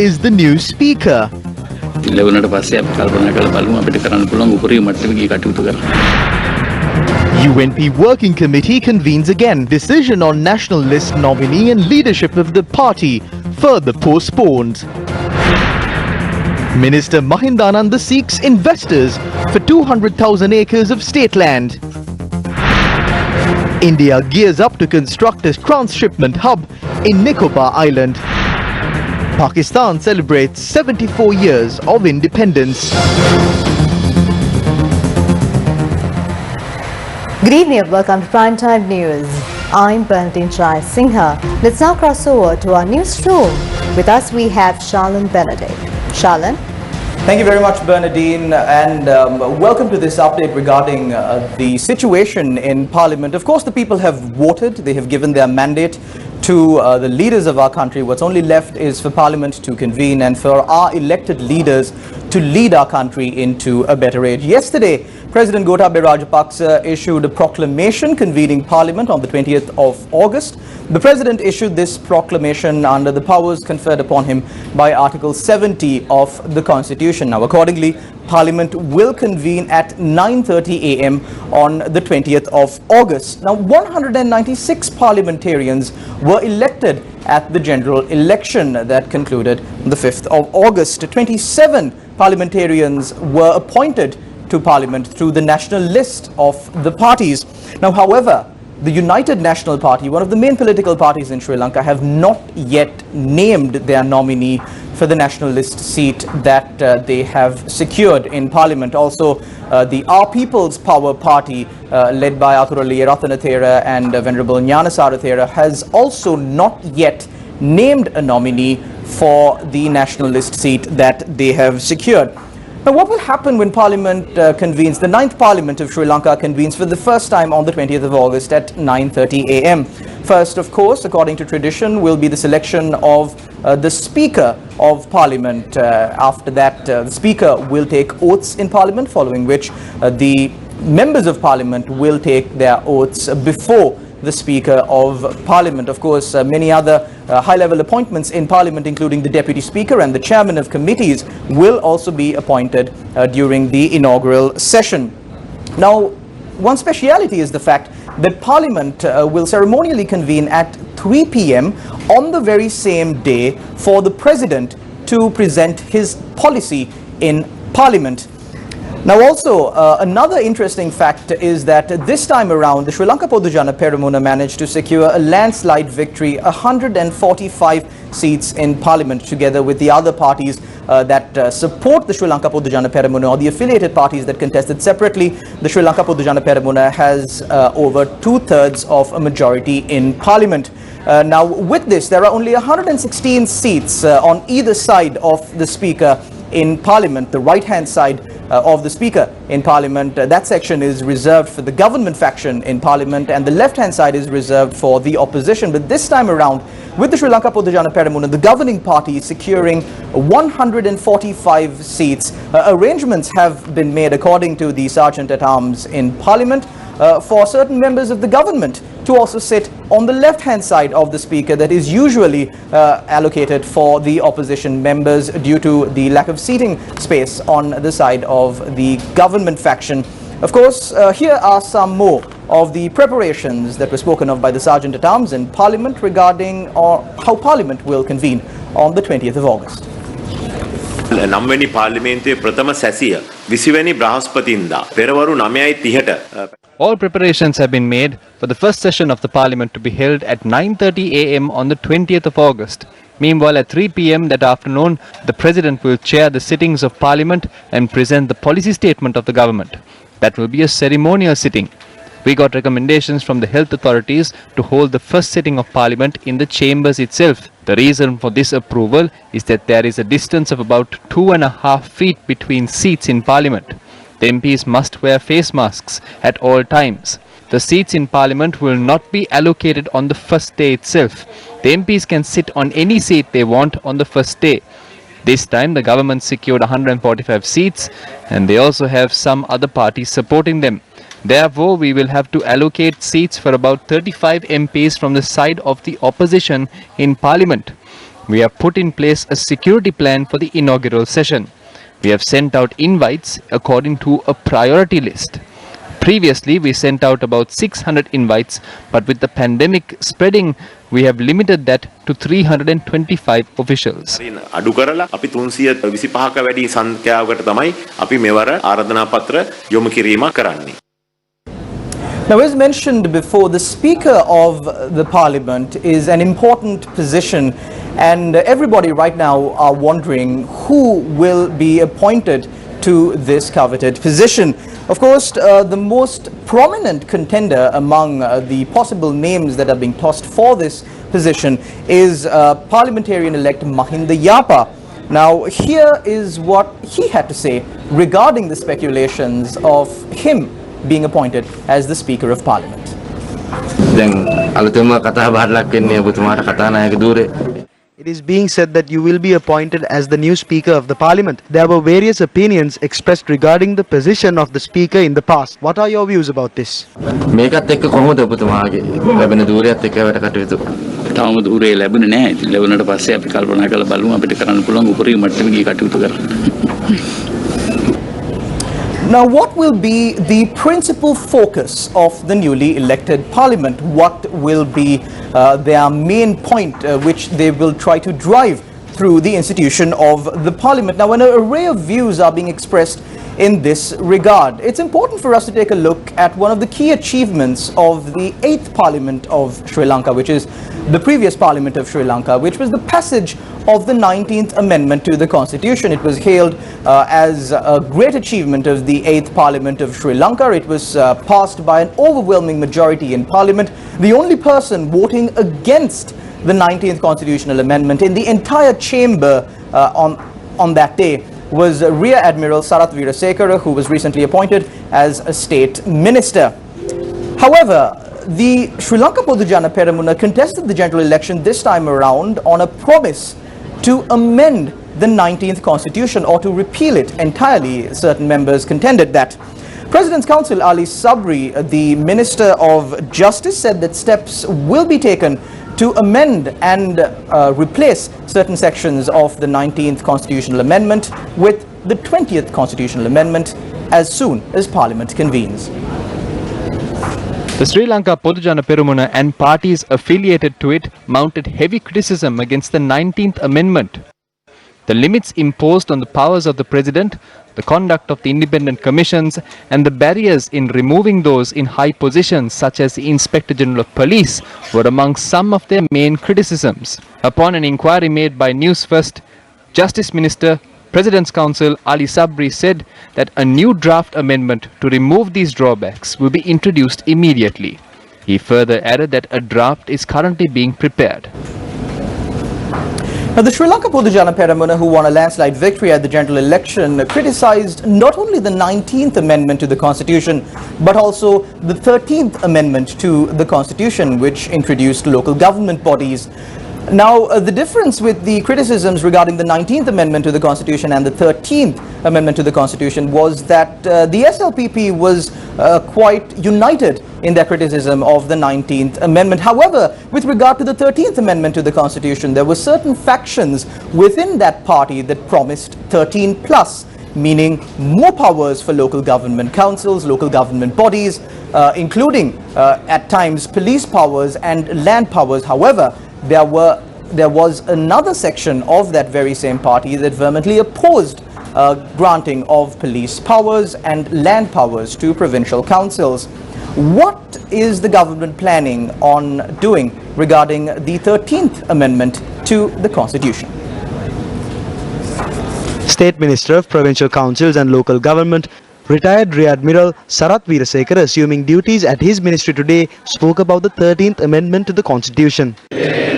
is the new speaker. UNP Working Committee convenes again. Decision on national list nominee and leadership of the party further postponed. Minister Mahindananda seeks investors for 200,000 acres of state land. India gears up to construct a transshipment hub in Nicobar Island. Pakistan celebrates 74 years of independence. Good evening and welcome to Primetime News. I'm Bulletin Chai Singha. Let's now cross over to our newsroom. With us we have Charlene Benedict. Charlene? Thank you very much, Bernadine, and welcome to this update regarding the situation in Parliament. Of course, the people have voted. They have given their mandate to the leaders of our country. What's only left is for Parliament to convene and for our elected leaders to lead our country into a better age. Yesterday, President Gotabaya Rajapaksa issued a proclamation convening Parliament on the 20th of August. The President issued this proclamation under the powers conferred upon him by Article 70 of the Constitution. Now, accordingly, Parliament will convene at 9:30 a.m. on the 20th of August. Now, 196 parliamentarians were elected at the general election that concluded on the 5th of August. 27 parliamentarians were appointed to Parliament through the national list of the parties. Now, however, the United National Party, one of the main political parties in Sri Lanka, have not yet named their nominee for the national list seat that they have secured in Parliament. Also, the Our People's Power Party, led by Athuraliya Rathanathera and Venerable Nyanasara Thera, has also not yet named a nominee for the national list seat that they have secured. Now, what will happen when Parliament convenes? The 9th Parliament of Sri Lanka convenes for the first time on the 20th of August at 9:30 a.m. First, of course, according to tradition, will be the selection of the Speaker of Parliament. After that, the Speaker will take oaths in Parliament, following which the members of Parliament will take their oaths before the Speaker of Parliament. Of course, many other high-level appointments in Parliament, including the Deputy Speaker and the Chairman of Committees, will also be appointed during the inaugural session. Now, one speciality is the fact that Parliament will ceremonially convene at 3 p.m. on the very same day for the President to present his policy in Parliament. Now, also, another interesting fact is that this time around, the Sri Lanka Podujana Peramuna managed to secure a landslide victory, 145 seats in Parliament, together with the other parties that support the Sri Lanka Podujana Peramuna, or the affiliated parties that contested separately. The Sri Lanka Podujana Peramuna has over 2/3 of a majority in Parliament. Now, with this, there are only 116 seats on either side of the Speaker in Parliament. The right-hand side of the Speaker in Parliament, that section is reserved for the government faction in Parliament, and the left-hand side is reserved for the opposition. But this time around, with the Sri Lanka Podujana Peramuna, the governing party is securing 145 seats. Arrangements have been made, according to the Sergeant-at-Arms in Parliament, for certain members of the government to also sit on the left-hand side of the Speaker that is usually allocated for the opposition members due to the lack of seating space on the side of the government faction. Of course, here are some more of the preparations that were spoken of by the Sergeant-at-Arms in Parliament regarding how Parliament will convene on the 20th of August. නම්වැනි පාර්ලිමේන්තුවේ ප්‍රථම සැසිය 20 බ්‍රහස්පතින්දා පෙරවරු 9:30ට All preparations have been made for the first session of the Parliament to be held at 9:30 a.m. on the 20th of August. Meanwhile, at 3 p.m. that afternoon, the President will chair the sittings of Parliament and present the policy statement of the government. That will be a ceremonial sitting. We got recommendations from the health authorities to hold the first sitting of Parliament in the chambers itself. The reason for this approval is that there is a distance of about 2.5 feet between seats in Parliament. The MPs must wear face masks at all times. The seats in Parliament will not be allocated on the first day itself. The MPs can sit on any seat they want on the first day. This time the government secured 145 seats, and they also have some other parties supporting them. Therefore, we will have to allocate seats for about 35 MPs from the side of the opposition in Parliament. we have put in place a security plan for the inaugural session. We have sent out invites according to a priority list. Previously, we sent out about 600 invites, but with the pandemic spreading, we have limited that to 325 officials. අඩු කරලා අපි 325ක වැඩි සංඛ්‍යාවකට තමයි අපි මෙවර ආරාධනා පත්‍ර යොමු කිරීමක් කරන්නේ. Now, as mentioned before, the Speaker of the Parliament is an important position, and everybody right now are wondering who will be appointed to this coveted position. Of course, the most prominent contender among the possible names that are being tossed for this position is parliamentarian-elect Mahinda Yapa. Now, here is what he had to say regarding the speculations of him being appointed as the Speaker of Parliament. It is being said that you will be appointed as the new Speaker of the Parliament. There were various opinions expressed regarding the position of the Speaker in the past. What are your views about this? තාම දූරේ ලැබුණේ නැහැ. ඉතින් ලැබුණාට පස්සේ අපි කල්පනා කරලා බලමු අපිට කරන්න පුළුවන් උපරිම මට්ටමේ ගිය කටයුතු කරන්න. Now, what will be the principal focus of the newly elected Parliament? What will be their main point which they will try to drive through the institution of the Parliament? Now, an array of views are being expressed in this regard. It's important for us to take a look at one of the key achievements of the 8th Parliament of Sri Lanka, which is the previous Parliament of Sri Lanka, which was the passage of the 19th Amendment to the Constitution. It was hailed as a great achievement of the 8th Parliament of Sri Lanka. It was passed by an overwhelming majority in Parliament. The only person voting against the 19th Constitutional Amendment in the entire chamber on that day was Rear Admiral Sarath Weerasekara, who was recently appointed as a state minister. However, the Sri Lanka Podujana Peramuna contested the general election this time around on a promise to amend the 19th Constitution or to repeal it entirely. Certain members contended that. President's Counsel Ali Sabri, the Minister of Justice, said that steps will be taken to amend and replace certain sections of the 19th Constitutional Amendment with the 20th Constitutional Amendment as soon as Parliament convenes. The Sri Lanka Podujana Peramuna and parties affiliated to it mounted heavy criticism against the 19th Amendment. The limits imposed on the powers of the President, the conduct of the independent commissions, and the barriers in removing those in high positions such as the Inspector General of Police were among some of their main criticisms. Upon an inquiry made by Newsfirst, Justice Minister, President's Counsel Ali Sabri said that a new draft amendment to remove these drawbacks will be introduced immediately. He further added that a draft is currently being prepared. Now, the Sri Lanka Podujana Peramuna, who won a landslide victory at the general election, criticized not only the 19th Amendment to the Constitution, but also the 13th Amendment to the Constitution, which introduced local government bodies. Now, the difference with the criticisms regarding the 19th Amendment to the Constitution and the 13th Amendment to the Constitution was that the SLPP was quite united in their criticism of the 19th Amendment. However, with regard to the 13th Amendment to the Constitution, there were certain factions within that party that promised 13 plus, meaning more powers for local government councils, local government bodies, including at times police powers and land powers. However, there was another section of that very same party that vehemently opposed granting of police powers and land powers to provincial councils. What is the government planning on doing regarding the 13th Amendment to the Constitution? State Minister of Provincial Councils and Local Government, retired Rear Admiral Sarath Weerasekara, assuming duties at his ministry today, spoke about the 13th Amendment to the Constitution. I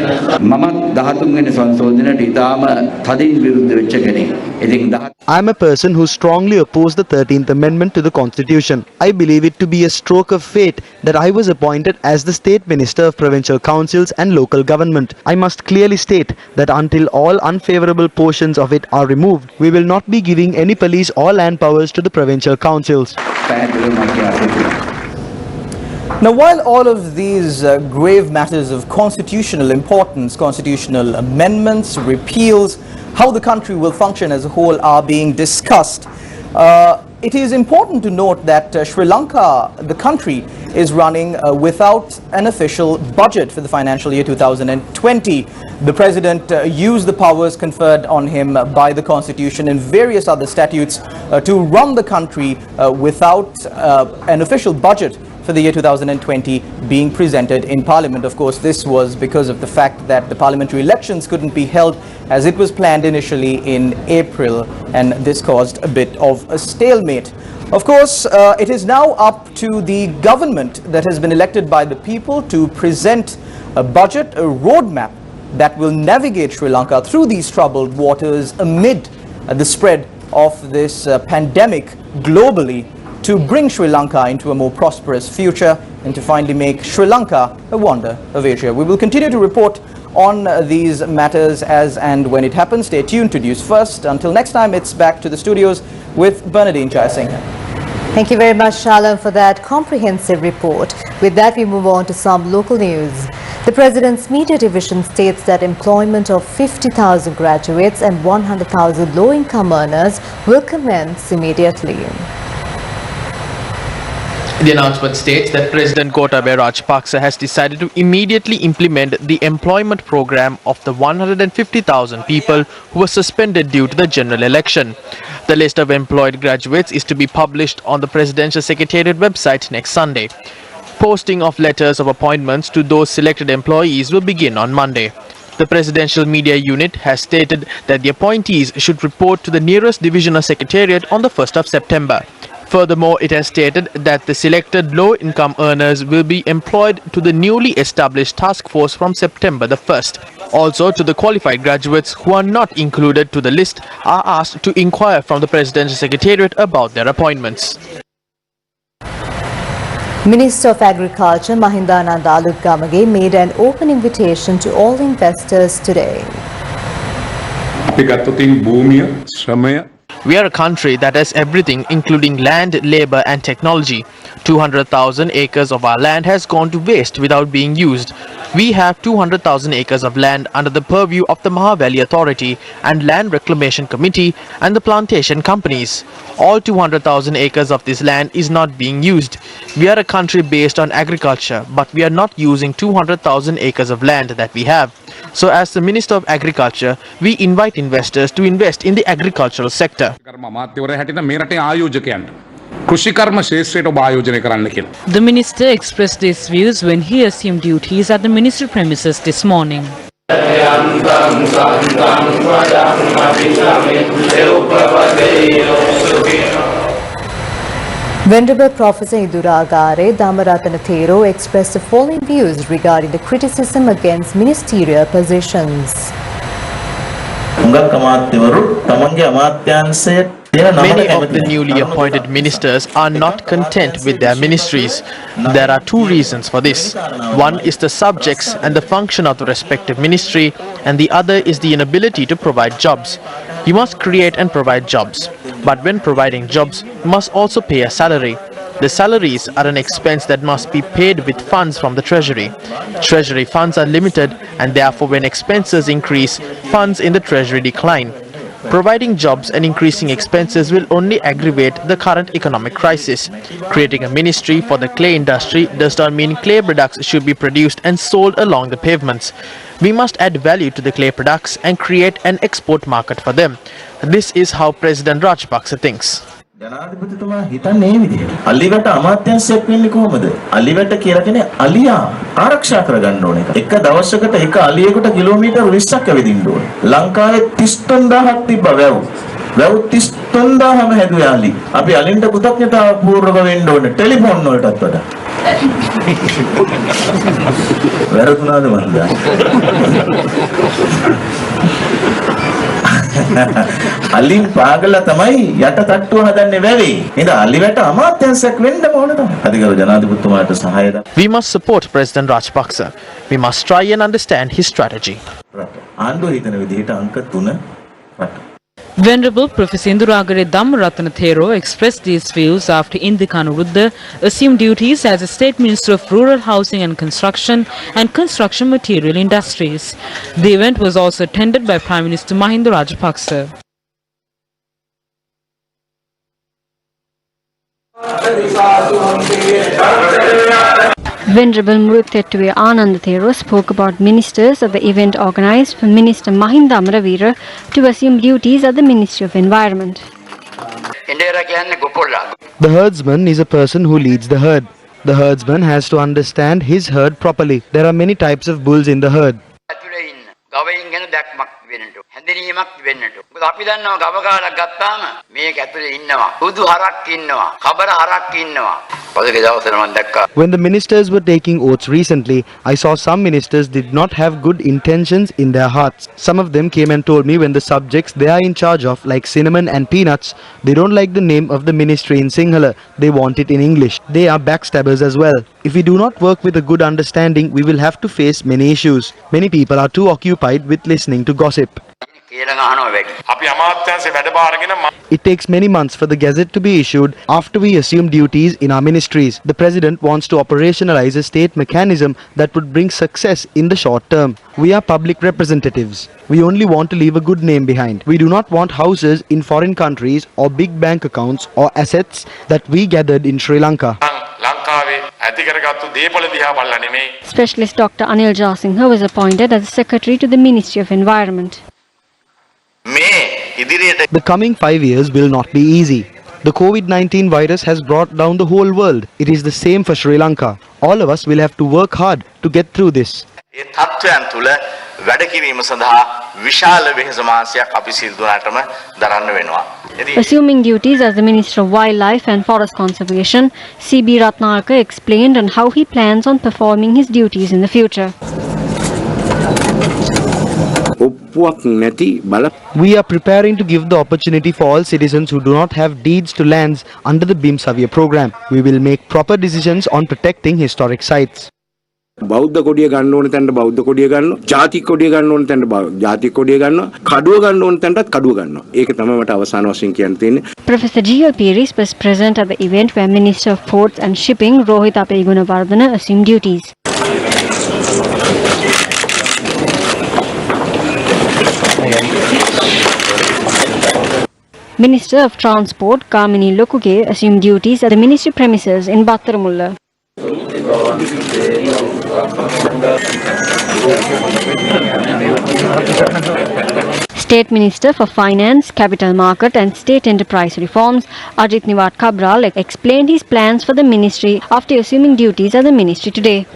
am a person who strongly opposed the 13th Amendment to the Constitution. I believe it to be a stroke of fate that I was appointed as the State Minister of Provincial Councils and Local Government. I must clearly state that until all unfavourable portions of it are removed, we will not be giving any police or land powers to the provincial councils. Now, while all of these grave matters of constitutional importance, constitutional amendments, repeals, how the country will function as a whole are being discussed, it is important to note that Sri Lanka, the country, is running without an official budget for the financial year 2020. The president used the powers conferred on him by the constitution and various other statutes to run the country without an official budget for the year 2020 being presented in Parliament. Of course, this was because of the fact that the parliamentary elections couldn't be held as it was planned initially in April, and this caused a bit of a stalemate. Of course, it is now up to the government that has been elected by the people to present a budget, a roadmap that will navigate Sri Lanka through these troubled waters amid the spread of this pandemic globally, to bring Sri Lanka into a more prosperous future and to finally make Sri Lanka a wonder of Asia. We will continue to report on these matters as and when it happens. Stay tuned to News First. Until next time, it's back to the studios with Bernadine Chayasinghe. Thank you very much, Shalom, for that comprehensive report. With that, we move on to some local news. The President's Media Division states that employment of 50,000 graduates and 100,000 low-income earners will commence immediately. The announcement states that President Gotabaya Rajapaksa has decided to immediately implement the employment program of the 150,000 people who were suspended due to the general election. The list of employed graduates is to be published on the Presidential Secretariat website next Sunday. Posting of letters of appointments to those selected employees will begin on Monday. The Presidential Media Unit has stated that the appointees should report to the nearest divisional secretariat on the 1st of September. Furthermore, it has stated that the selected low-income earners will be employed to the newly established task force from September the 1st. Also, to the qualified graduates who are not included to the list are asked to inquire from the Presidential Secretariat about their appointments. Minister of Agriculture Mahindananda Alutgamage made an open invitation to all investors today. We are a country that has everything, including land, labor and technology. 200,000 acres of our land has gone to waste without being used. We have 200,000 acres of land under the purview of the Mahaveli Authority and Land Reclamation Committee and the plantation companies. All 200,000 acres of this land is not being used. We are a country based on agriculture, but we are not using 200,000 acres of land that we have. So as the Minister of Agriculture, we invite investors to invest in the agricultural sector. The minister expressed these views when he assumed duties at the ministry premises this morning. Venerable Professor Iduragare Damaratana Thero expressed the following views regarding the criticism against ministerial positions. Many of the newly appointed ministers are not content with their ministries. There are two reasons for this. One is the subjects and the function of the respective ministry, and the other is the inability to provide jobs. You must create and provide jobs. But when providing jobs, you must also pay a salary. The salaries are an expense that must be paid with funds from the Treasury. Treasury funds are limited, and therefore when expenses increase, funds in the Treasury decline. Providing jobs and increasing expenses will only aggravate the current economic crisis. Creating a ministry for the clay industry does not mean clay products should be produced and sold along the pavements. We must add value to the clay products and create an export market for them. This is how President Rajapaksa thinks. ජනාධිපතිතුමා හිතන්නේ මේ විදිහට. අලිවට අමාත්‍යාංශයක් වෙන්නේ කොහොමද? අලිවට කියලා කියන්නේ අලියා ආරක්ෂා කරගන්න ඕන එක. එක දවසකට එක අලියෙකුට කිලෝමීටර් 20ක් ඇවිදින්න ඕන. ලංකාවේ 33000ක් තිබ්බ වැව්. වැව් 33000ම හැදුවේ අලි. අපි අලින්ට කෘතඥතාව පූර්වක වෙන්න ඕන ටෙලිෆෝන් වලටත් වඩා. වැරදුනාද මන්ද? අලින් පාගලා තමයි යට තට්ටුව හදන්නේ වැවේ. නේද? අලිවට අමාත්‍යාංශයක් වෙන්න ඕන තමයි. අධිකරු ජනාධිපතිතුමාට සහාය දක්වන්න. We must support President Rajapaksa. We must try and understand his strategy. ආණ්ඩුව හිතන විදිහට අංක 3 රට Venerable Professor Induragare Dhammaratana Thero expressed these views after Indika Anuruddha assumed duties as a State Minister of Rural Housing and Construction Material Industries. The event was also attended by Prime Minister Mahinda Rajapaksa. Venerable Muruthettuwe Ananda Thero spoke about ministers at the event organised for Minister Mahinda Amaraveera to assume duties at the Ministry of Environment. The herdsman is a person who leads the herd. The herdsman has to understand his herd properly. There are many types of bulls in the herd. When the ministers were taking oaths recently, I saw some ministers did not have good intentions in their hearts. Some of them came and told me when the subjects they are in charge of, like cinnamon and peanuts, they don't like the name of the ministry in Sinhala, they want it in English. They are backstabbers as well. If we do not work with a good understanding, we will have to face many issues. Many people are too occupied with listening to gossip. It takes many months for the Gazette to be issued after we assume duties in our ministries. The President wants to operationalize a state mechanism that would bring success in the short term. We are public representatives. We only want to leave a good name behind. We do not want houses in foreign countries or big bank accounts or assets that we gathered in Sri Lanka. Specialist Dr. Anil Jasinghe was appointed as Secretary to the Ministry of Environment. The coming 5 years will not be easy. The COVID-19 virus has brought down the whole world. It is the same for Sri Lanka. All of us will have to work hard to get through this. Assuming duties as the Minister of Wildlife and Forest Conservation, C.B. Ratnayaka explained on how he plans on performing his duties in the future. We are preparing to give the opportunity for all citizens who do not have deeds to lands under the BIM Savia program. We will make proper decisions on protecting historic sites. බෞද්ධ කොඩිය ගන්න ඕන තැනට බෞද්ධ කොඩිය ගන්නවා ජාතික කොඩිය ගන්න ඕන තැනට ජාතික කොඩිය ගන්නවා කඩුව ගන්න ඕන තැනටත් කඩුව ගන්නවා ඒක තමයි මට අවසාන වශයෙන් කියන්න තියෙන්නේ. Professor G.O. Pieris was present at the event where Minister of Ports and Shipping Rohit Apeygunawardena assumed duties. Minister of Transport Kamini Lokuge assumed duties at the ministry premises in Battaramulla. State Minister for Finance, Capital Market and State Enterprise Reforms, Ajit Niwat Kabral, explained his plans for the ministry after assuming duties at the ministry today.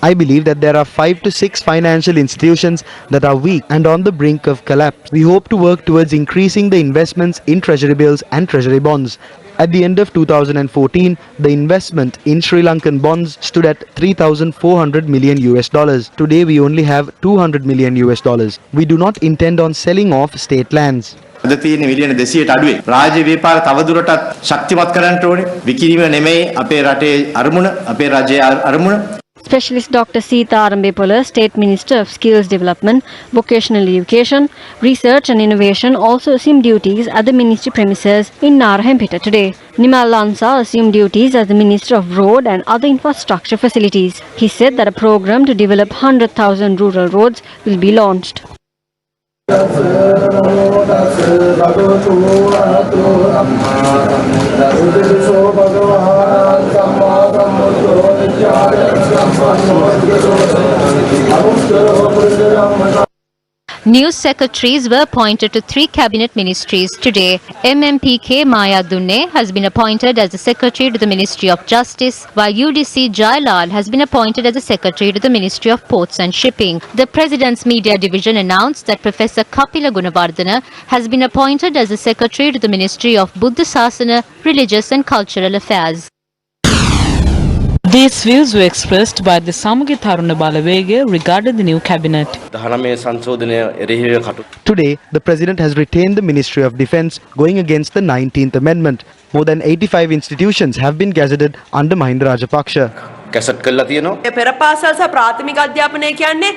I believe that there are 5 to 6 financial institutions that are weak and on the brink of collapse. We hope to work towards increasing the investments in treasury bills and treasury bonds. At the end of 2014, the investment in Sri Lankan bonds stood at $3,400 million. Today we only have $200 million. We do not intend on selling off state lands. අද තියෙන මිලියන 200ට අඩුවේ රාජ්‍ය ව්‍යාපාර තවදුරටත් ශක්තිමත් කරන්න ඕනේ විකිණීම නෙමෙයි අපේ රටේ අරමුණ අපේ රජයේ අරමුණ. Specialist Dr. Sita Arambepola, State Minister of Skills Development, Vocational Education, Research and Innovation also assumed duties at the ministry premises in Narahempeta today. Nimal Lansa assumed duties as the Minister of Road and other infrastructure facilities. He said that a program to develop 100,000 rural roads will be launched. New secretaries were appointed to 3 cabinet ministries today. MMPK Maya Dunne has been appointed as the secretary to the Ministry of Justice, while UDC Jailal has been appointed as the secretary to the Ministry of Ports and Shipping. The President's Media Division announced that Professor Kapila Gunawardena has been appointed as the secretary to the Ministry of Buddha Sasana, Religious and Cultural Affairs. These views were expressed by the Samugi Tharuna Balawege regarding the new cabinet. Today, the President has retained the Ministry of Defence, going against the 19th Amendment. More than 85 institutions have been gazetted under Mahinda Rajapaksa. Cassette කරලා තියෙනවා. පෙර පාසල් සහ ප්‍රාථමික අධ්‍යාපනය කියන්නේ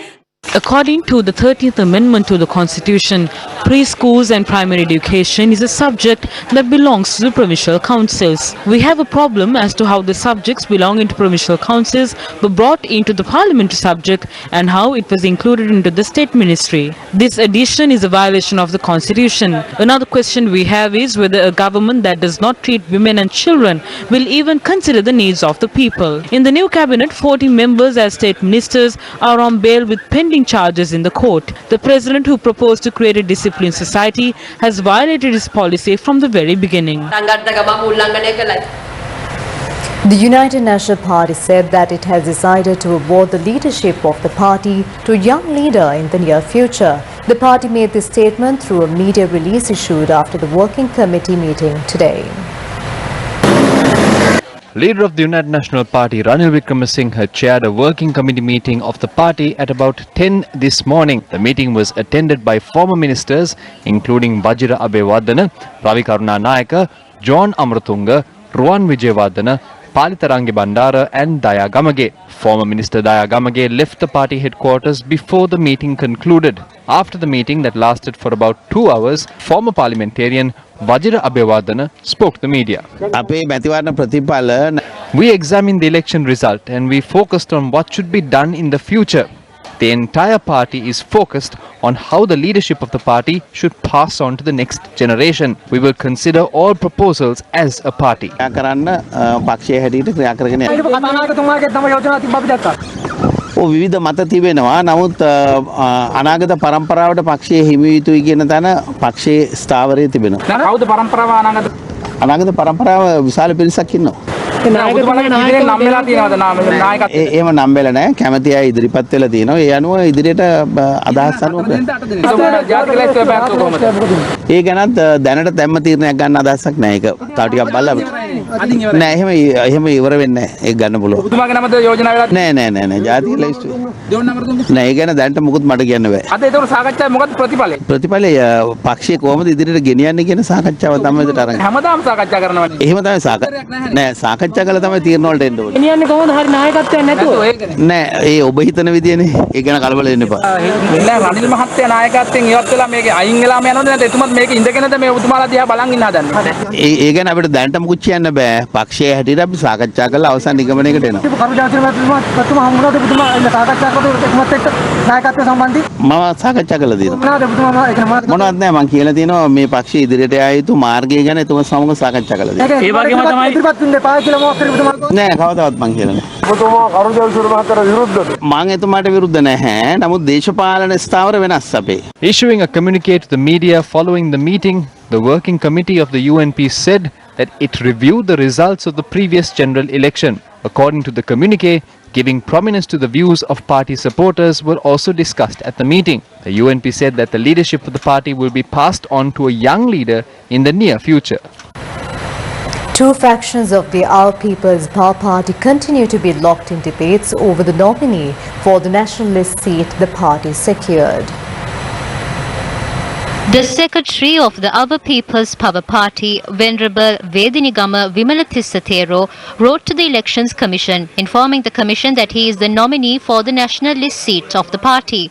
According to the 13th Amendment to the Constitution, preschools and primary education is a subject that belongs to the provincial councils. We have a problem as to how the subjects belonging to provincial councils were brought into the parliamentary subject and how it was included into the state ministry. This addition is a violation of the Constitution. Another question we have is whether a government that does not treat women and children will even consider the needs of the people. In the new cabinet, 40 members as state ministers are on bail with pending charges in the court. The president, who proposed to create a disciplined society, has violated his policy from the very beginning. The United National Party said that it has decided to award the leadership of the party to a young leader in the near future. The party made this statement through a media release issued after the working committee meeting today. Leader of the United National Party, Ranil Wickremesinghe, chaired a working committee meeting of the party at about 10 this morning. The meeting was attended by former ministers including Vajira Abewardana, Ravi Karunanayaka, John Amratunga, Ruwan Wijewardana, Palitarangi Bandara and Daya Gamage. Former Minister Daya Gamage left the party headquarters before the meeting concluded. After the meeting that lasted for about 2 hours, former parliamentarian Vajira Abewardana spoke to the media. We examined the election result and we focused on what should be done in the future. The entire party is focused on how the leadership of the party should pass on to the next generation. We will consider all proposals as a party. විවිධ මත තිබෙනවා. නමුත් අනාගත පරම්පරාවට පක්ෂයේ හිමි යුතුයි කියන තැන පක්ෂයේ ස්ථාවරයේ තිබෙනවා. කවුද පරම්පරාව අනාගත පරම්පරාව විශාල පිරිසක් ඉන්නවා. එහෙම නම් වෙලා නැහැ. කැමති අය ඉදිරිපත් වෙලා තියෙනවා. ඒ අනුව ඉදිරියට අදහස් අනුව ඒ ගැනත් දැනට දැම්ම තීරණයක් ගන්න අදහසක් නැහැ. ඒක තව ටිකක් බලලා නෑ එහෙම ඉවර වෙන්නේ නැහැ. ඒක ගන්න පුළුවන්. ඔබතුමාගේ නමද යෝජනා වෙලා නෑ ජාතික ලයිස්ට් නෑ ඒ ගැන දැනට මුකුත් මට කියන්න බෑ. අද ඒක සාකච්ඡාවේ මොකක්ද ප්‍රතිඵලය? ප්‍රතිඵලය පක්ෂයේ කොහොමද ඉදිරියට ගෙනියන්නේ කියන සාකච්ඡාව තමයි මෙතන අරන්. හැමදාම සාකච්ඡා කරනවා. එහෙම තමයි සාකච්ඡා කළා තමයි තීරණ වලට එන්න ඕනේ. ගෙනියන්නේ කොහොමද? හරි නායකත්වයක් නැතුව. නෑ ඒ ඔබ හිතන විදියනේ. ඒ ගැන කලබල වෙන්න එපා. නෑ රනිල් මහත්තයා නායකත්වයෙන් ඉවත් වෙලා මේක අයින් වෙලාම යනවද නැත්නම් එතුමත් මේක ඉඳගෙනද මේ ඔබතුමාලා දිහා බලන් ඉන්න හදන්නේ? ඒ ගැන අපිට දැනට මුකුත් කියන්න බෑ. පක්ෂයේ හැටියට අපි සාකච්ඡා කරලා අවසන් නිගමනයකට එනවා. මම සාකච්ඡා කළා තියෙනවා. මොනවද නෑ මම කියලා තියෙනවා මේ පක්ෂයේ ඉදිරියට යා යුතු මාර්ගය ගැන එතුමා සමග සාකච්ඡා කළා තියෙනවා. ඒ වගේම තමයි ඉදිරිපත් වෙන්න එපා කියලා මොකක්ද ඔබතුමා? නෑ කවදාවත් මම කියලා නෑ. ඔබතුමා කරුජාවිසුර මහත්තයාට විරුද්ධද? මම එතුමාට විරුද්ධ නැහැ. නමුත් දේශපාලන ස්ථාවර වෙනස් අපේ. Issuing a communique to the media following the meeting, the working committee of the UNP said that it reviewed the results of the previous general election. According to the communique, giving prominence to the views of party supporters were also discussed at the meeting. The UNP said that the leadership of the party will be passed on to a young leader in the near future. Two factions of the Our People's Power Party continue to be locked in debates over the nominee for the nationalist seat the party secured. The secretary of the Our People's Power Party, Venerable Vedinigama Vimalatissa Thero, wrote to the Elections Commission informing the Commission that he is the nominee for the nationalist seat of the party.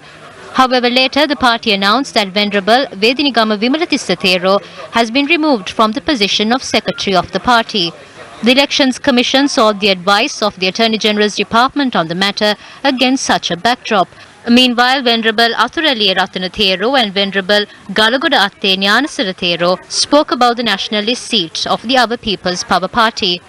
However, later the party announced that Venerable Vedinigama Vimalatissa Thero has been removed from the position of secretary of the party. The Elections Commission sought the advice of the Attorney General's Department on the matter against such a backdrop. Meanwhile, Venerable Athuraliya Ratana Thero and Venerable Galagoda Atte Nyanasara Thero spoke about the nationalist seat of the Our People's Power Party.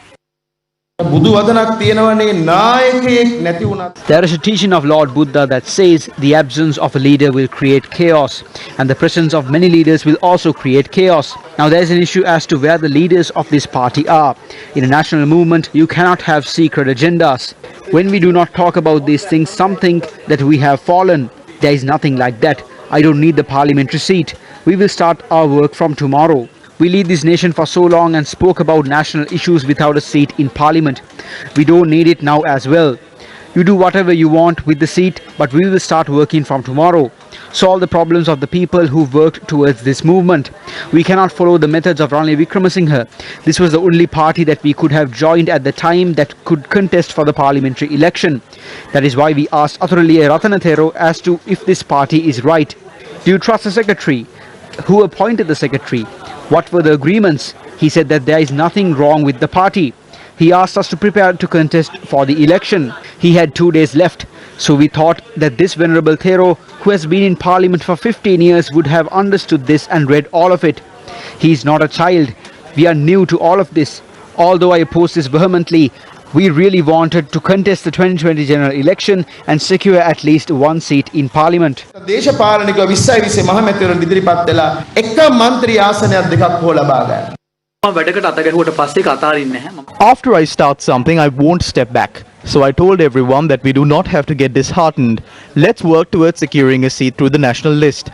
There is a teaching of Lord Buddha that says the absence of a leader will create chaos, and the presence of many leaders will also create chaos. Now there is an issue as to where the leaders of this party are. In a national movement, you cannot have secret agendas. When we do not talk about these things, some think that we have fallen. There is nothing like that. I don't need the parliamentary seat. We will start our work from tomorrow. We lead this nation for so long and spoke about national issues without a seat in parliament. We don't need it now as well. You do whatever you want with the seat, but we will start working from tomorrow. Solve the problems of the people who worked towards this movement. We cannot follow the methods of Ranil Wickremesinghe. This was the only party that we could have joined at the time that could contest for the parliamentary election. That is why we asked Athuraliya Rathanathero as to if this party is right. Do you trust the secretary? Who appointed the secretary? What were the agreements? He said that there is nothing wrong with the party. He asked us to prepare to contest for the election. He had 2 days left. So we thought that this Venerable Thero, who has been in Parliament for 15 years, would have understood this and read all of it. He is not a child. We are new to all of this. Although I oppose this vehemently, we really wanted to contest the 2020 general election and secure at least one seat in Parliament. දේශපාලනිකව 20 20 මහමැතිවරුන් ඉදිරිපත් වෙලා එක മന്ത്രി ආසනයක් දෙකක් හෝ ලබා ගන්න. After I start something, I won't step back. So I told everyone that we do not have to get disheartened. Let's work towards securing a seat through the national list.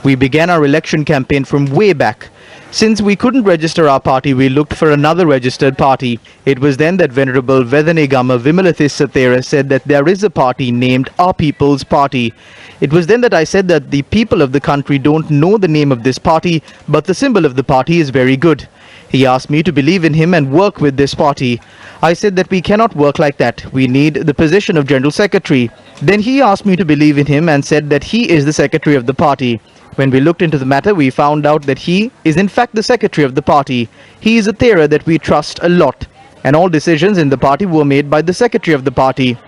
We began our election campaign from way back. Since we couldn't register our party, we looked for another registered party. It was then that Venerable Vedanegama Vimalathissa Thera said that there is a party named Our People's Party. It was then that I said that the people of the country don't know the name of this party, but the symbol of the party is very good. He asked me to believe in him and work with this party. I said that we cannot work like that. We need the position of General Secretary. Then he asked me to believe in him and said that he is the secretary of the party. When we looked into the matter, we found out that he is in fact the secretary of the party. He is a Thera that we trust a lot. And all decisions in the party were made by the secretary of the party.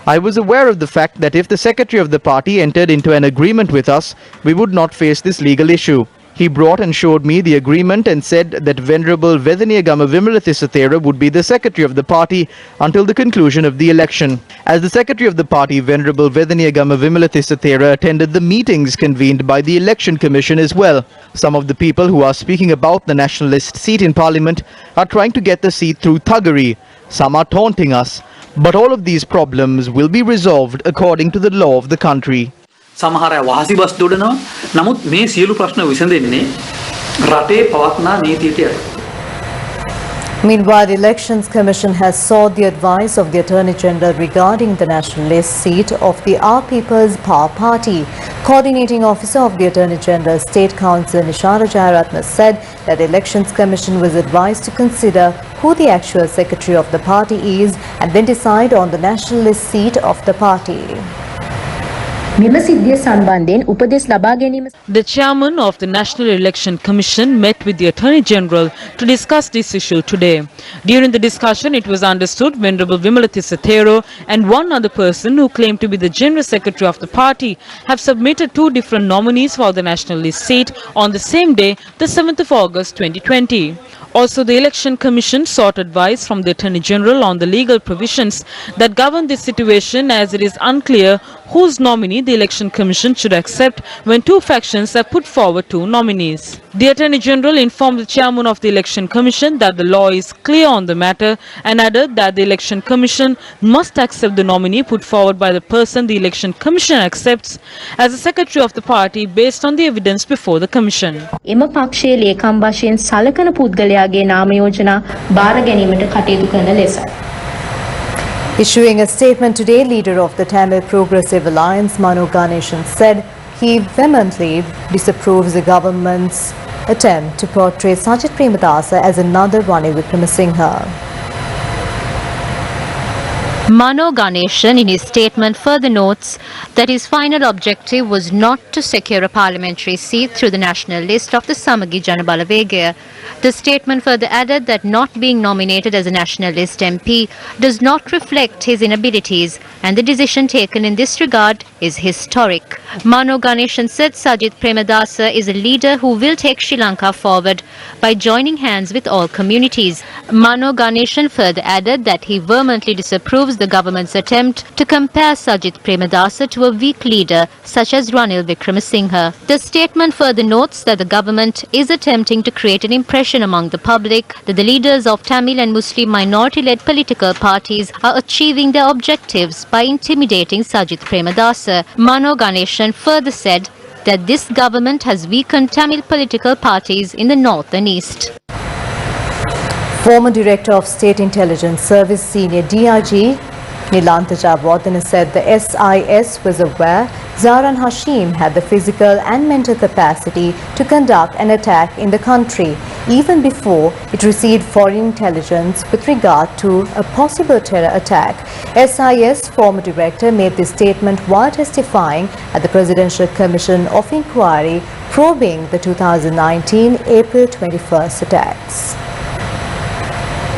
I was aware of the fact that if the secretary of the party entered into an agreement with us, we would not face this legal issue. He brought and showed me the agreement and said that Venerable Vedanegama Vimalathissa Thera would be the secretary of the party until the conclusion of the election. As the secretary of the party, Venerable Vedanegama Vimalathissa Thera attended the meetings convened by the Election Commission as well. Some of the people who are speaking about the nationalist seat in Parliament are trying to get the seat through thuggery. Some are taunting us. But all of these problems will be resolved according to the law of the country. සමහර අය වාසි bus දොඩනවා. නමුත් මේ සියලු ප්‍රශ්න විසඳෙන්නේ රටේ පවත්නා නීතියට යටතේ. Meanwhile, the Elections Commission has sought the advice of the Attorney General regarding the nationalist seat of the Our People's Power Party. Coordinating Officer of the Attorney General State Counsel Nishara Jayaratna said that the Elections Commission was advised to consider who the actual secretary of the party is and then decide on the nationalist seat of the party. The chairman of the National Election Commission met with the Attorney General to discuss this issue today. During the discussion, it was understood Venerable Vimalathissa Thero and one other person who claimed to be the General Secretary of the party have submitted two different nominees for the nationalist seat on the same day, the 7th of August 2020. Also, the Election Commission sought advice from the Attorney General on the legal provisions that govern this situation, as it is unclear whose nominee the Election Commission should accept when two factions have put forward two nominees. The Attorney General informed the Chairman of the Election Commission that the law is clear on the matter and added that the Election Commission must accept the nominee put forward by the person the Election Commission accepts as the Secretary of the party based on the evidence before the Commission. එම පක්ෂයේ ලේකම් වශයෙන් සලකන පුද්ගලයාගේ නාම යෝජනා බාර ගැනීමට කටයුතු කරන ලෙසයි. Issuing a statement today, leader of the Tamil Progressive Alliance, Mano Ganeshan, said he vehemently disapproves the government's attempt to portray Sajid Premadasa as another Ranil Wickremesinghe. Mano Ganeshan in his statement further notes that his final objective was not to secure a parliamentary seat through the national list of the Samagi Janabalawegaya. The statement further added that not being nominated as a nationalist MP does not reflect his inabilities and the decision taken in this regard is historic. Mano Ganeshan said Sajid Premadasa is a leader who will take Sri Lanka forward by joining hands with all communities. Mano Ganeshan further added that he vehemently disapproves the government's attempt to compare Sajid Premadasa to a weak leader such as Ranil Wickremesinghe. The statement further notes that the government is attempting to create an impression among the public that the leaders of Tamil and Muslim minority-led political parties are achieving their objectives by intimidating Sajid Premadasa. Mano Ganeshan further said that this government has weakened Tamil political parties in the north and east. Former Director of State Intelligence Service Senior DIG Nilanta Jayawardena said the SIS was aware Zahran Hashim had the physical and mental capacity to conduct an attack in the country, even before it received foreign intelligence with regard to a possible terror attack. SIS former director made this statement while testifying at the Presidential Commission of Inquiry probing the 2019 April 21st attacks.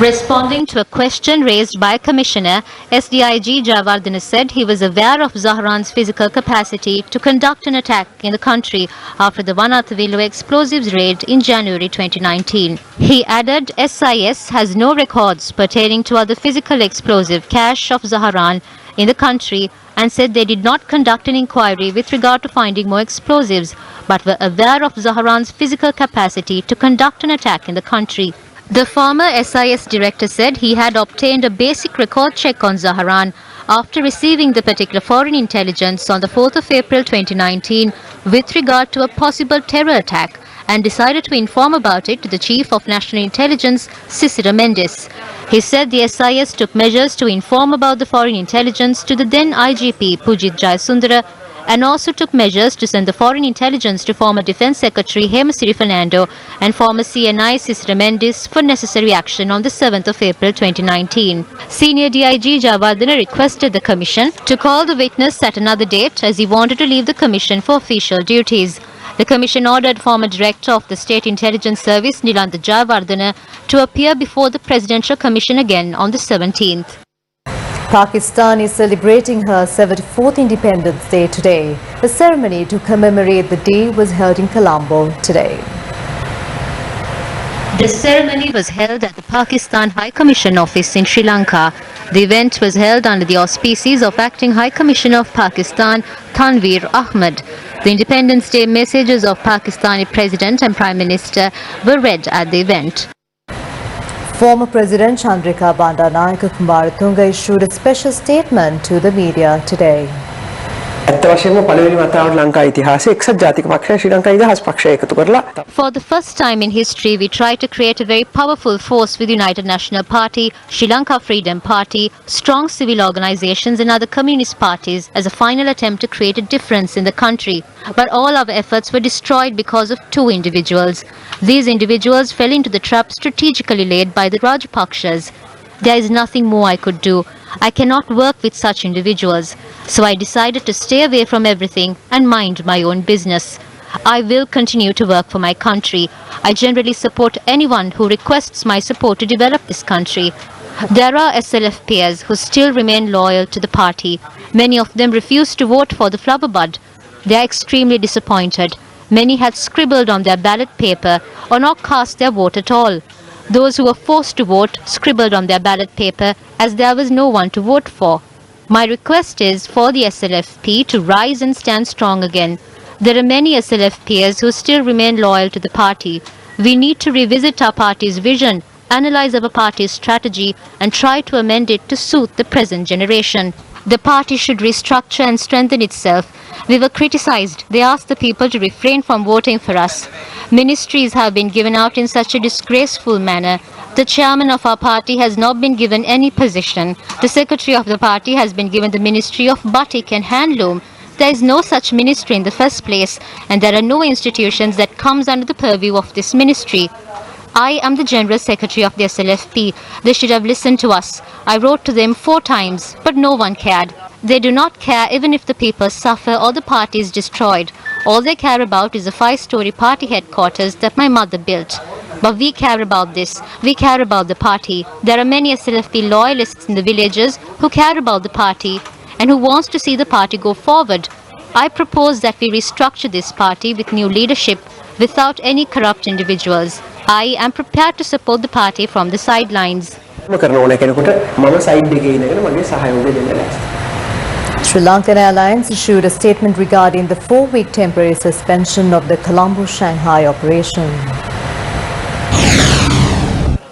Responding to a question raised by Commissioner, SDIG Jayawardena said he was aware of Zahran's physical capacity to conduct an attack in the country after the Vanathavillu explosives raid in January 2019. He added SIS has no records pertaining to other physical explosive cache of Zahran in the country and said they did not conduct an inquiry with regard to finding more explosives but were aware of Zahran's physical capacity to conduct an attack in the country. The former SIS director said he had obtained a basic record check on Zahran after receiving the particular foreign intelligence on the 4th of April 2019 with regard to a possible terror attack and decided to inform about it to the Chief of National Intelligence, Cicero Mendes. He said the SIS took measures to inform about the foreign intelligence to the then IGP Pujith Jayasundara and also took measures to send the foreign intelligence to former Defence Secretary Hemasiri Fernando and former CNI Cicero Mendes for necessary action on the 7th of April 2019. Senior DIG Jayawardena requested the Commission to call the witness at another date as he wanted to leave the Commission for official duties. The Commission ordered former Director of the State Intelligence Service Nilanta Jayawardena to appear before the Presidential Commission again on the 17th. Pakistan is celebrating her 74th Independence Day today. The ceremony to commemorate the day was held in Colombo today. The ceremony was held at the Pakistan High Commission office in Sri Lanka. The event was held under the auspices of Acting High Commissioner of Pakistan, Tanveer Ahmed. The Independence Day messages of Pakistani President and Prime Minister were read at the event. Former President Chandrika Bandaranaike Kumaratunga issued a special statement to the media today. For the first time in history, we tried to create a very powerful force with United National Party, Sri Lanka Freedom Party, strong civil organizations and other communist parties as a final attempt to create a difference in the country. But all our efforts were destroyed because of two individuals. These individuals fell into the trap strategically laid by the Rajapakshas. There is nothing more I could do. I cannot work with such individuals. So I decided to stay away from everything and mind my own business. I will continue to work for my country. I generally support anyone who requests my support to develop this country. There are SLF peers who still remain loyal to the party. Many of them refuse to vote for the flower bud. They are extremely disappointed. Many had scribbled on their ballot paper or not cast their vote at all. Those who were forced to vote scribbled on their ballot paper as there was no one to vote for. My request is for the SLFP to rise and stand strong again. There are many SLF peers who still remain loyal to the party. We need to revisit our party's vision, analyze our party's strategy and try to amend it to suit the present generation. The party should restructure and strengthen itself. We were criticized. They asked the people to refrain from voting for us. Ministries have been given out in such a disgraceful manner. The chairman of our party has not been given any position. The secretary of the party has been given the Ministry of Batik and Handloom. There is no such ministry in the first place, and there are no institutions that comes under the purview of this ministry. I am the General Secretary of the SLFP. They should have listened to us. I wrote to them 4 times, but no one cared. They do not care even if the people suffer or the party is destroyed. All they care about is a 5-story party headquarters that my mother built. But we care about this. We care about the party. There are many SLFP loyalists in the villages who care about the party and who wants to see the party go forward. I propose that we restructure this party with new leadership without any corrupt individuals. I am prepared to support the party from the sidelines. Sri Lankan Airlines issued a statement regarding the 4-week temporary suspension of the Colombo-Shanghai operation.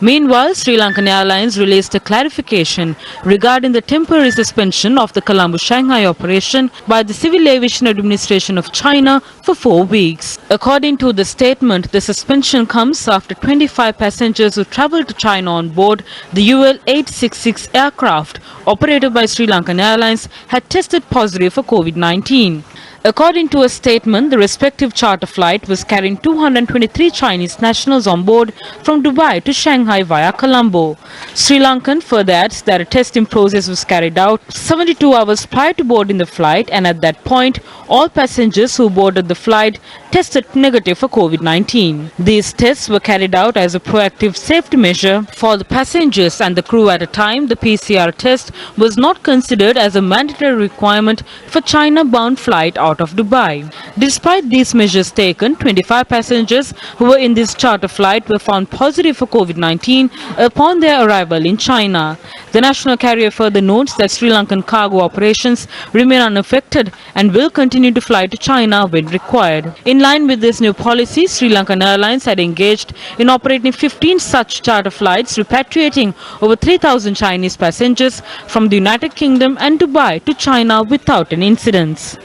Meanwhile, Sri Lankan Airlines released a clarification regarding the temporary suspension of the Colombo-Shanghai operation by the Civil Aviation Administration of China for 4 weeks. According to the statement, the suspension comes after 25 passengers who travelled to China on board the UL-866 aircraft operated by Sri Lankan Airlines had tested positive for COVID-19. According to a statement, the respective charter flight was carrying 223 Chinese nationals on board from Dubai to Shanghai via Colombo. Sri Lankan further adds that a testing process was carried out 72 hours prior to boarding the flight, and at that point, all passengers who boarded the flight tested negative for COVID-19. These tests were carried out as a proactive safety measure for the passengers and the crew at a time. The PCR test was not considered as a mandatory requirement for China-bound flight out of Dubai. Despite these measures taken, 25 passengers who were in this charter flight were found positive for COVID-19 upon their arrival in China. The national carrier further notes that Sri Lankan cargo operations remain unaffected and will continue to fly to China when required. In line with this new policy, Sri Lankan Airlines had engaged in operating 15 such charter flights, repatriating over 3,000 Chinese passengers from the United Kingdom and Dubai to China without an incident.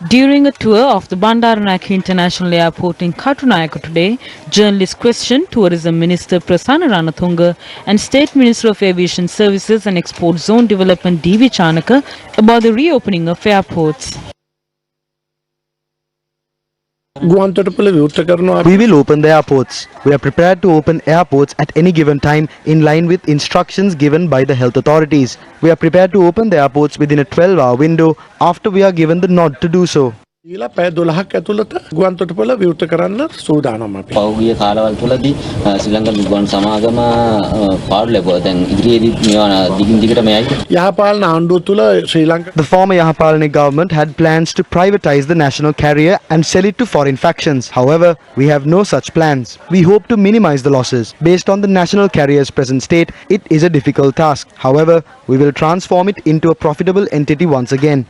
During a tour of the Bandaranayake International Airport in Katunayaka today, journalists questioned Tourism Minister Prasanna Ranathunga and State Minister of Aviation Services and Export Zone Development D.V. Chanaka about the reopening of airports. We will open the airports. We are prepared to open airports at any given time in line with instructions given by the health authorities. We are prepared to open the airports within a 12-hour window after we are given the nod to do so. පෞගිය කාලවල තුලදී ශ්‍රී ලංකා විද්වාන් සමාගම පාඩු ලැබුවා. දැන් ඉදිරියේදී මේවා දිගින් දිගටම යයි. The former Yahapalani government had plans to privatize the national carrier and sell it to foreign factions. However, we have no such plans. We hope to minimize the losses. Based on the national carrier's present state, it is a difficult task. However, we will transform it into a profitable entity once again.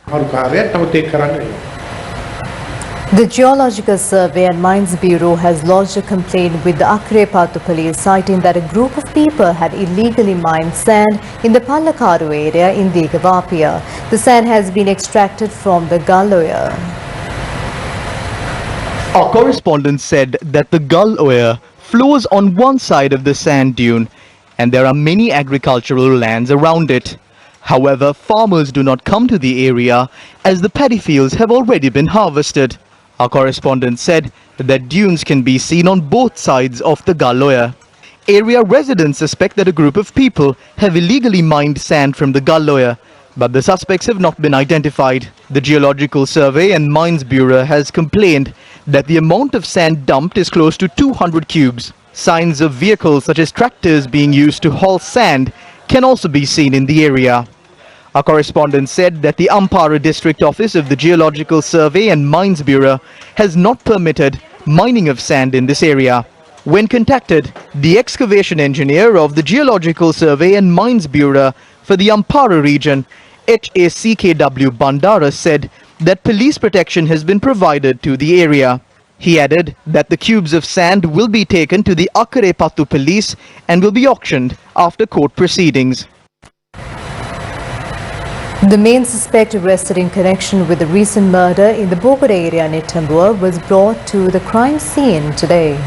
The Geological Survey and Mines Bureau has lodged a complaint with the Akrepattu police, citing that a group of people had illegally mined sand in the Pallakaru area in Digavapia. The sand has been extracted from the Galloya. Our correspondent said that the Galloya flows on one side of the sand dune and there are many agricultural lands around it. However, farmers do not come to the area as the paddy fields have already been harvested. Our correspondent said that dunes can be seen on both sides of the Galloya. Area residents suspect that a group of people have illegally mined sand from the Galloya, but the suspects have not been identified. The Geological Survey and Mines Bureau has complained that the amount of sand dumped is close to 200 cubes. Signs of vehicles such as tractors being used to haul sand can also be seen in the area. Our correspondent said that the Ampara District Office of the Geological Survey and Mines Bureau has not permitted mining of sand in this area. When contacted, the excavation engineer of the Geological Survey and Mines Bureau for the Ampara region, HACKW Bandara, said that police protection has been provided to the area. He added that the cubes of sand will be taken to the Akrepattu police and will be auctioned after court proceedings. The main suspect arrested in connection with the recent murder in the Bogor area near Tambua was brought to the crime scene today.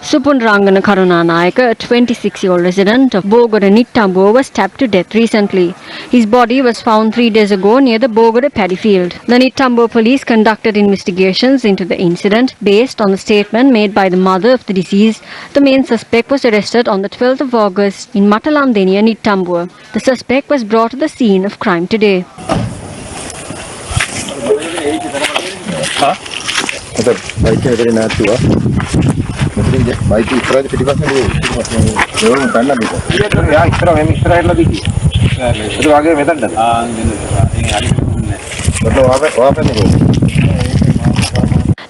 Supun Rangana Karunanayaka, a 26-year-old resident of Bogor Nittambur, was stabbed to death recently. His body was found 3 days ago near the Bogor paddy field. The Nittambur police conducted investigations into the incident. Based on the statement made by the mother of the deceased, the main suspect was arrested on the 12th of August in Matalamde near Nittambur. The suspect was brought to the scene of crime today.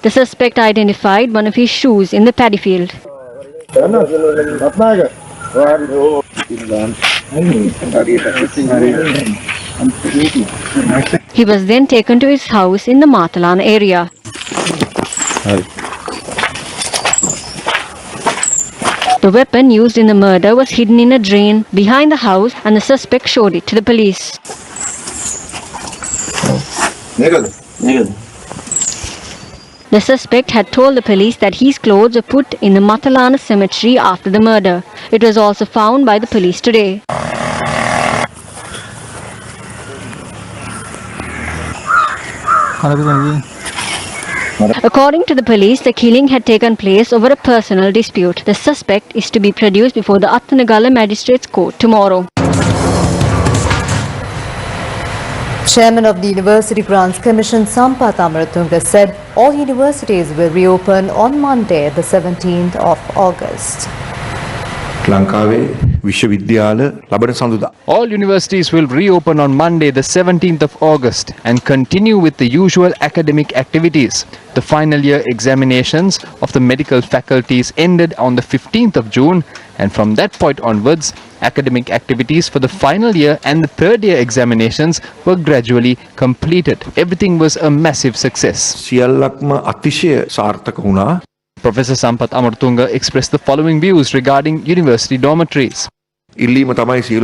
The suspect identified one of his shoes in the paddy field. He was then taken to his house in the Matalan area. The weapon used in the murder was hidden in a drain behind the house and the suspect showed it to the police. The suspect had told the police that his clothes were put in the Matalana cemetery after the murder. It was also found by the police today. According to the police, the killing had taken place over a personal dispute. The suspect is to be produced before the Attanagala Magistrates Court tomorrow. Chairman of the University Grants Commission, Sampath Amaratunga, said all universities will reopen on Monday, the 17th of August. All universities will reopen on Monday, the 17th of August, and continue with the usual academic activities. The final year examinations of the medical faculties ended on the 15th of June, and from that point onwards, academic activities for the final year and the third year examinations were gradually completed. Everything was a massive success. Professor Sampath Amaratunga expressed the following views regarding university dormitories. University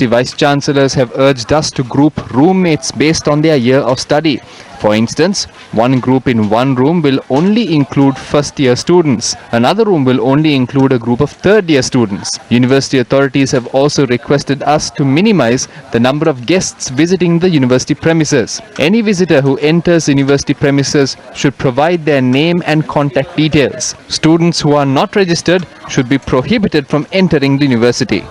Vice Chancellors have urged us to group roommates based on their year of study. For instance, one group in one room will only include first-year students. Another room will only include a group of third-year students. University authorities have also requested us to minimize the number of guests visiting the university premises. Any visitor who enters university premises should provide their name and contact details. Students who are not registered should be prohibited from entering the university.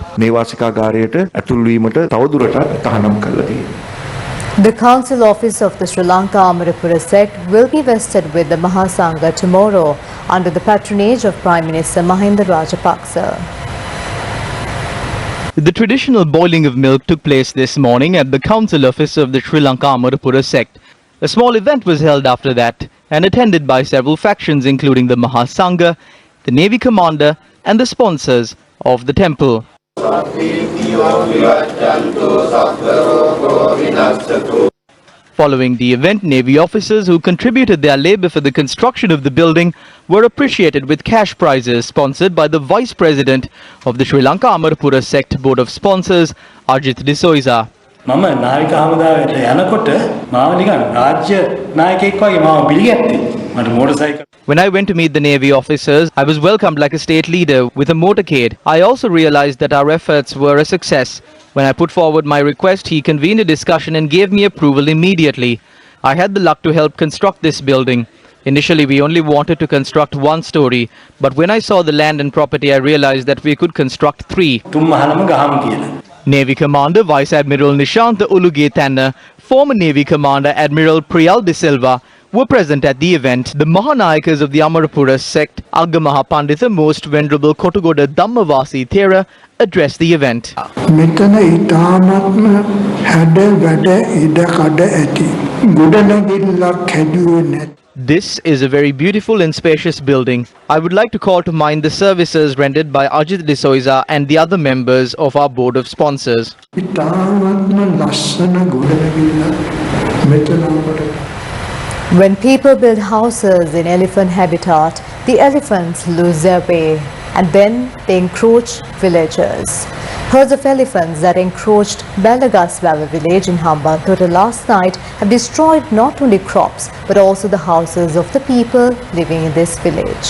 The Council Office of the Sri Lanka Amarapura sect will be vested with the Mahasangha tomorrow under the patronage of Prime Minister Mahinda Rajapaksa. The traditional boiling of milk took place this morning at the Council Office of the Sri Lanka Amarapura sect. A small event was held after that and attended by several factions including the Mahasangha, the Navy Commander and the sponsors of the temple. Following the event, Navy officers who contributed their labor for the construction of the building were appreciated with cash prizes sponsored by the Vice President of the Sri Lanka Amarapura Sect Board of Sponsors, Ajit D'Souza. When I went to meet the Navy officers, I was welcomed like a state leader with a motorcade. I also realized that our efforts were a success. When I put forward my request, he convened a discussion and gave me approval immediately. I had the luck to help construct this building. Initially, we only wanted to construct one story, but when I saw the land and property, I realized that we could construct three. Navy Commander Vice Admiral Nishanta Uluge Tanna, former Navy Commander Admiral Priyal De Silva were present at the event. The Mahanayakas of the Amarapura sect, Agamaha Panditha Most Venerable Kotugoda Dhammavasi Thera, addressed the event. This is a very beautiful and spacious building. I would like to call to mind the services rendered by Ajit D'Souza and the other members of our board of sponsors. When people build houses in elephant habitat, the elephants lose their way and then they encroach villagers. Herds of elephants that encroached Balagaswava village in Hambantota last night have destroyed not only crops but also the houses of the people living in this village.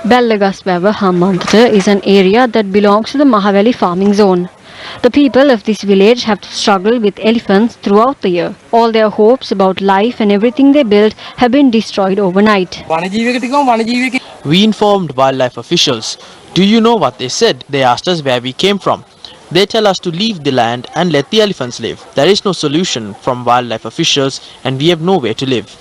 Balagaswava Hambantota is an area that belongs to the Mahaveli farming zone. The people of this village have to struggle with elephants throughout the year. All their hopes about life and everything they built have been destroyed overnight. We informed wildlife officials. Do you know what they said? They asked us where we came from. They tell us to leave the land and let the elephants live. There is no solution from wildlife officials and we have nowhere to live.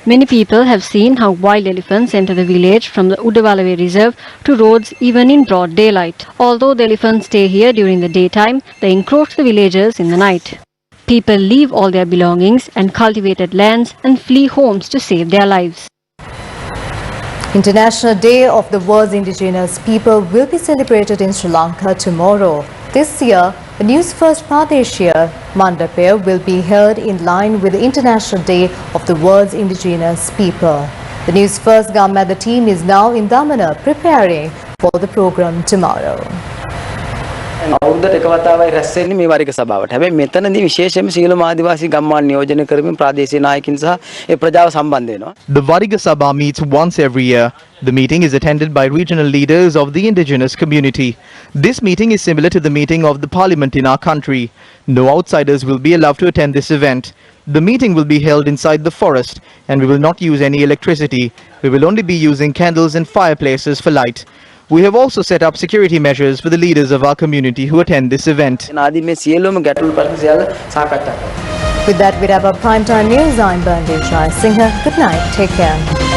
Many people have seen how wild elephants enter the village from the Udawalawe Reserve to roads even in broad daylight. Although the elephants stay here during the daytime, they encroach the villagers in the night. People leave all their belongings and cultivated lands and flee homes to save their lives. International Day of the World's Indigenous People will be celebrated in Sri Lanka tomorrow. This year, the Newsfirst Pradesh Mandapaya will be held in line with the International Day of the World's Indigenous People. The Newsfirst Gammada team is now in Damana preparing for the program tomorrow. අවුරුද්දට එක වතාවයි රැස් වෙන්නේ මේ වරික සභාවට. හැබැයි මෙතනදී විශේෂයෙන්ම සියලුම ආදිවාසී ගම්මාන නියෝජනය කරමින් ප්‍රාදේශීය නායකින් සහ ඒ ප්‍රජාව සම්බන්ධ වෙනවා. The Variga Sabha meets once every year. The meeting is attended by regional leaders of the indigenous community. This meeting is similar to the meeting of the parliament in our country. No outsiders will be allowed to attend this event. The meeting will be held inside the forest and we will not use any electricity. We will only be using candles and fireplaces for light. We have also set up security measures for the leaders of our community who attend this event. With that, we wrap up Primetime News. I'm Bernadette Singh. Good night. Take care.